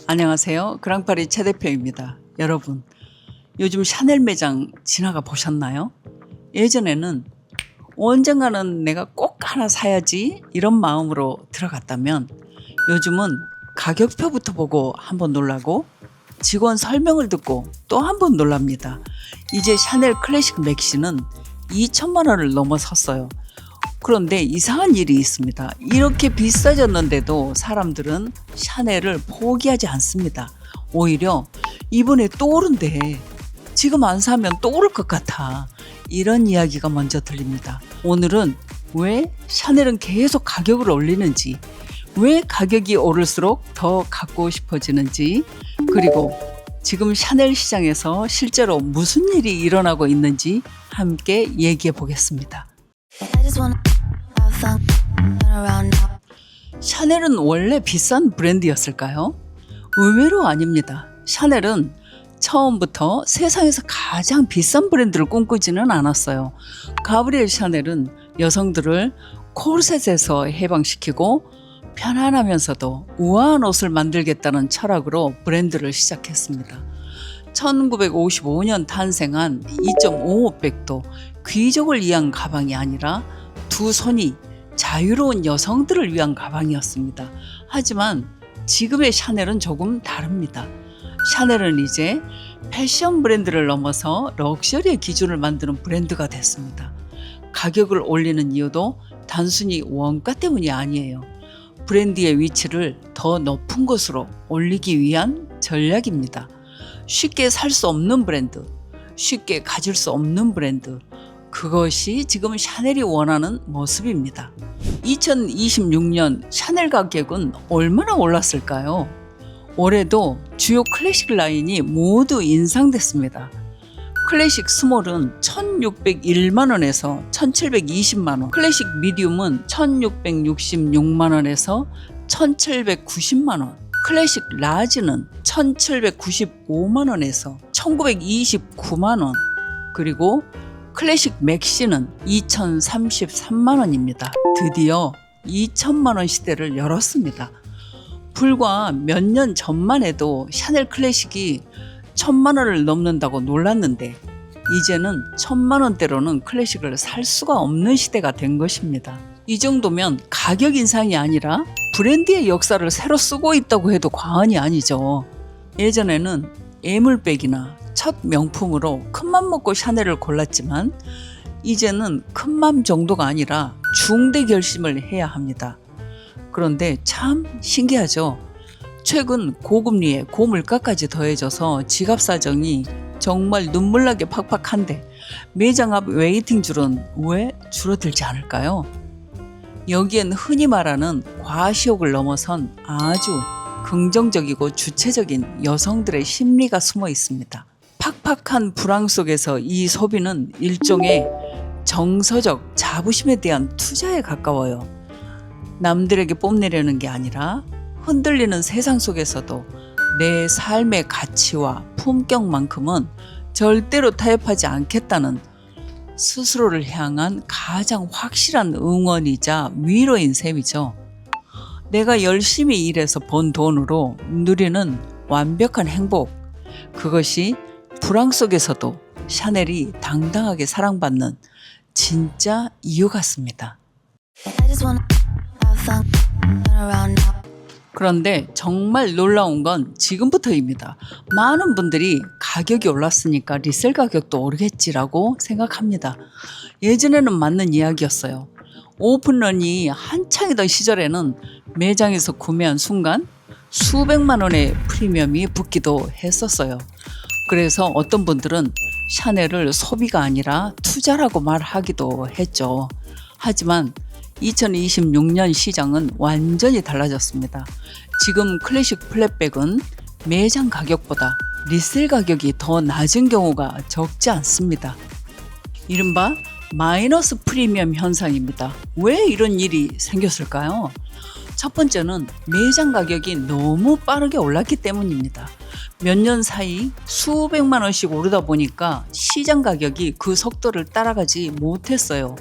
안녕하세요. 그랑파리 최 대표입니다. 여러분, 요즘 샤넬 매장 지나가 보셨나요? 예전에는 언젠가는 내가 꼭 하나 사야지 이런 마음으로 들어갔다면 요즘은 가격표부터 보고 한번 놀라고 직원 설명을 듣고 또 한번 놀랍니다. 이제 샤넬 클래식 맥시는 2천만 원을 넘어섰어요. 그런데 이상한 일이 있습니다. 이렇게 비싸졌는데도 사람들은 샤넬을 포기하지 않습니다. 오히려 이번에 또 오른대. 지금 안 사면 또 오를 것 같아. 이런 이야기가 먼저 들립니다. 오늘은 왜 샤넬은 계속 가격을 올리는지, 왜 가격이 오를수록 더 갖고 싶어지는지, 그리고 지금 샤넬 시장에서 실제로 무슨 일이 일어나고 있는지 함께 얘기해 보겠습니다. 샤넬은 원래 비싼 브랜드였을까요? 의외로 아닙니다. 샤넬은 처음부터 세상에서 가장 비싼 브랜드를 꿈꾸지는 않았어요. 가브리엘 샤넬은 여성들을 코르셋에서 해방시키고 편안하면서도 우아한 옷을 만들겠다는 철학으로 브랜드를 시작했습니다. 1955년 탄생한 2.55백도 귀족을 위한 가방이 아니라 두 손이 자유로운 여성들을 위한 가방이었습니다. 하지만 지금의 샤넬은 조금 다릅니다. 샤넬은 이제 패션 브랜드를 넘어서 럭셔리의 기준을 만드는 브랜드가 됐습니다. 가격을 올리는 이유도 단순히 원가 때문이 아니에요. 브랜드의 위치를 더 높은 곳으로 올리기 위한 전략입니다. 쉽게 살 수 없는 브랜드, 쉽게 가질 수 없는 브랜드, 그것이 지금 샤넬이 원하는 모습입니다. 2026년 샤넬 가격은 얼마나 올랐을까요? 올해도 주요 클래식 라인이 모두 인상됐습니다. 클래식 스몰은 1,601만 원에서 1,720만 원, 클래식 미디움은 1,666만 원에서 1,790만 원, 클래식 라지는 1,795만 원에서 1,929만 원, 그리고 클래식 맥시는 2,033만 원입니다. 드디어 2천만 원 시대를 열었습니다. 불과 몇 년 전만 해도 샤넬 클래식이 1,000만 원을 넘는다고 놀랐는데 이제는 1,000만 원대로는 클래식을 살 수가 없는 시대가 된 것입니다. 이 정도면 가격 인상이 아니라 브랜드의 역사를 새로 쓰고 있다고 해도 과언이 아니죠. 예전에는 애물백이나 첫 명품으로 큰맘 먹고 샤넬을 골랐지만 이제는 큰맘 정도가 아니라 중대 결심을 해야 합니다. 그런데 참 신기하죠. 최근 고금리에 고물가까지 더해져서 지갑 사정이 정말 눈물나게 팍팍한데 매장 앞 웨이팅 줄은 왜 줄어들지 않을까요? 여기엔 흔히 말하는 과시욕을 넘어선 아주 긍정적이고 주체적인 여성들의 심리가 숨어 있습니다. 팍팍한 불황 속에서 이 소비는 일종의 정서적 자부심에 대한 투자에 가까워요. 남들에게 뽐내려는 게 아니라 흔들리는 세상 속에서도 내 삶의 가치와 품격만큼은 절대로 타협하지 않겠다는 스스로를 향한 가장 확실한 응원이자 위로인 셈이죠. 내가 열심히 일해서 번 돈으로 누리는 완벽한 행복, 그것이 불황 속에서도 샤넬이 당당하게 사랑받는 진짜 이유 같습니다. 그런데 정말 놀라운 건 지금부터입니다. 많은 분들이 가격이 올랐으니까 리셀 가격도 오르겠지라고 생각합니다. 예전에는 맞는 이야기였어요. 오픈런이 한창이던 시절에는 매장에서 구매한 순간 수백만 원의 프리미엄이 붙기도 했었어요. 그래서 어떤 분들은 샤넬을 소비가 아니라 투자라고 말하기도 했죠. 하지만 2026년 시장은 완전히 달라졌습니다. 지금 클래식 플랫백은 매장 가격보다 리셀 가격이 더 낮은 경우가 적지 않습니다. 이른바 마이너스 프리미엄 현상입니다. 왜 이런 일이 생겼을까요? 첫 번째는 매장 가격이 너무 빠르게 올랐기 때문입니다. 몇 년 사이 수백만 원씩 오르다 보니까 시장 가격이 그 속도를 따라가지 못했어요.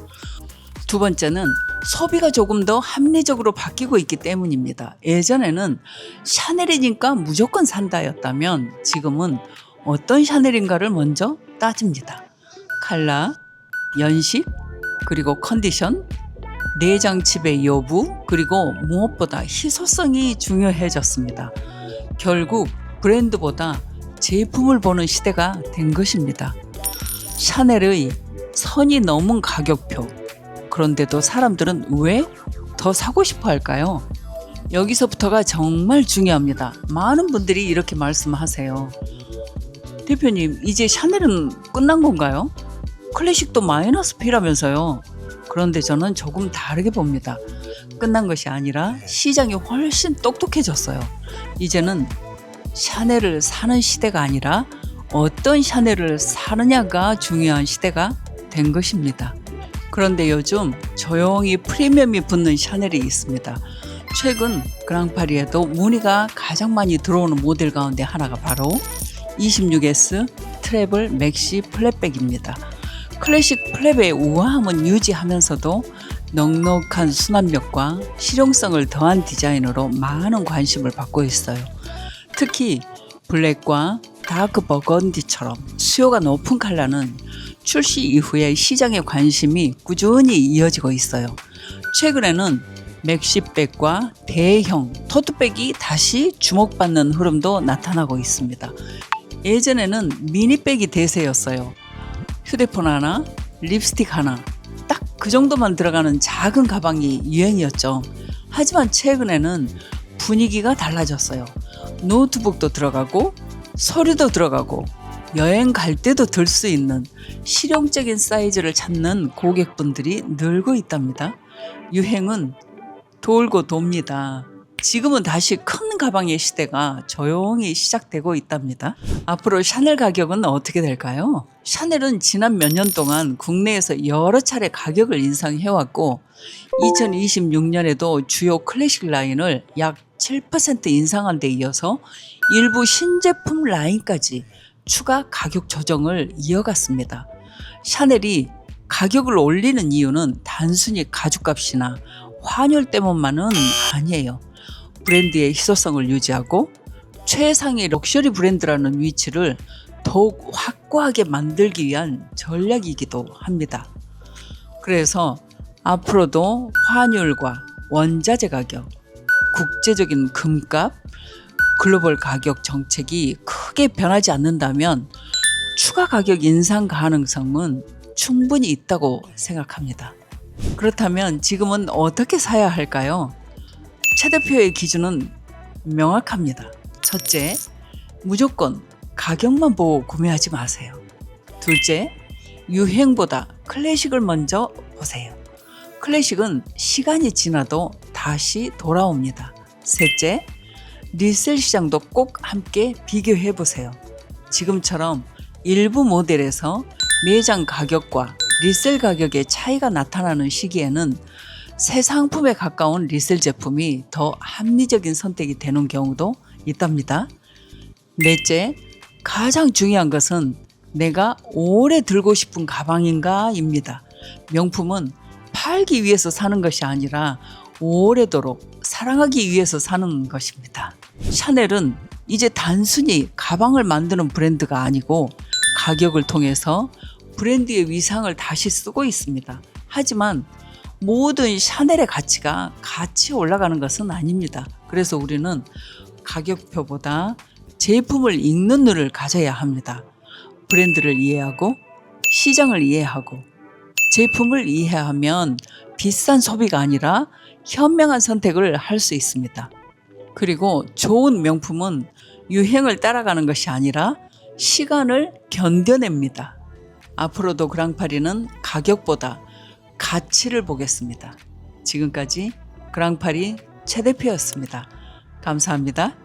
두 번째는 소비가 조금 더 합리적으로 바뀌고 있기 때문입니다. 예전에는 샤넬이니까 무조건 산다였다면 지금은 어떤 샤넬인가를 먼저 따집니다. 컬러, 연식, 그리고 컨디션, 내장 칩의 여부, 그리고 무엇보다 희소성이 중요해졌습니다. 결국 브랜드보다 제품을 보는 시대가 된 것입니다. 샤넬의 선이 넘은 가격표. 그런데도 사람들은 왜 더 사고 싶어 할까요? 여기서부터가 정말 중요합니다. 많은 분들이 이렇게 말씀하세요. 대표님, 이제 샤넬은 끝난 건가요? 클래식도 마이너스 P라면서요. 그런데 저는 조금 다르게 봅니다. 끝난 것이 아니라 시장이 훨씬 똑똑해졌어요. 이제는 샤넬을 사는 시대가 아니라 어떤 샤넬을 사느냐가 중요한 시대가 된 것입니다. 그런데 요즘 조용히 프리미엄이 붙는 샤넬이 있습니다. 최근 그랑파리에도 문의가 가장 많이 들어오는 모델 가운데 하나가 바로 26S 트래블 맥시 플랫백입니다. 클래식 플랩의 우아함은 유지하면서도 넉넉한 수납력과 실용성을 더한 디자인으로 많은 관심을 받고 있어요. 특히 블랙과 다크 버건디처럼 수요가 높은 컬러는 출시 이후에 시장의 관심이 꾸준히 이어지고 있어요. 최근에는 맥시백과 대형 토트백이 다시 주목받는 흐름도 나타나고 있습니다. 예전에는 미니백이 대세였어요. 휴대폰 하나, 립스틱 하나, 딱 그 정도만 들어가는 작은 가방이 유행이었죠. 하지만 최근에는 분위기가 달라졌어요. 노트북도 들어가고 서류도 들어가고 여행 갈 때도 들 수 있는 실용적인 사이즈를 찾는 고객분들이 늘고 있답니다. 유행은 돌고 돕니다. 지금은 다시 큰 가방의 시대가 조용히 시작되고 있답니다. 앞으로 샤넬 가격은 어떻게 될까요? 샤넬은 지난 몇 년 동안 국내에서 여러 차례 가격을 인상해왔고 2026년에도 주요 클래식 라인을 약 7% 인상한 데 이어서 일부 신제품 라인까지 추가 가격 조정을 이어갔습니다. 샤넬이 가격을 올리는 이유는 단순히 가죽값이나 환율 때문만은 아니에요. 브랜드의 희소성을 유지하고 최상의 럭셔리 브랜드라는 위치를 더욱 확고하게 만들기 위한 전략이기도 합니다. 그래서 앞으로도 환율과 원자재 가격, 국제적인 금값, 글로벌 가격 정책이 크게 변하지 않는다면 추가 가격 인상 가능성은 충분히 있다고 생각합니다. 그렇다면 지금은 어떻게 사야 할까요? 최 대표의 기준은 명확합니다. 첫째, 무조건 가격만 보고 구매하지 마세요. 둘째, 유행보다 클래식을 먼저 보세요. 클래식은 시간이 지나도 다시 돌아옵니다. 셋째, 리셀 시장도 꼭 함께 비교해 보세요. 지금처럼 일부 모델에서 매장 가격과 리셀 가격의 차이가 나타나는 시기에는 새 상품에 가까운 리셀 제품이 더 합리적인 선택이 되는 경우도 있답니다. 넷째, 가장 중요한 것은 내가 오래 들고 싶은 가방인가입니다. 명품은 팔기 위해서 사는 것이 아니라 오래도록 사랑하기 위해서 사는 것입니다. 샤넬은 이제 단순히 가방을 만드는 브랜드가 아니고 가격을 통해서 브랜드의 위상을 다시 쓰고 있습니다. 하지만 모든 샤넬의 가치가 같이 올라가는 것은 아닙니다. 그래서 우리는 가격표보다 제품을 읽는 눈을 가져야 합니다. 브랜드를 이해하고 시장을 이해하고 제품을 이해하면 비싼 소비가 아니라 현명한 선택을 할 수 있습니다. 그리고 좋은 명품은 유행을 따라가는 것이 아니라 시간을 견뎌냅니다. 앞으로도 그랑파리는 가격보다 가치를 보겠습니다. 지금까지 그랑파리 최 대표였습니다. 감사합니다.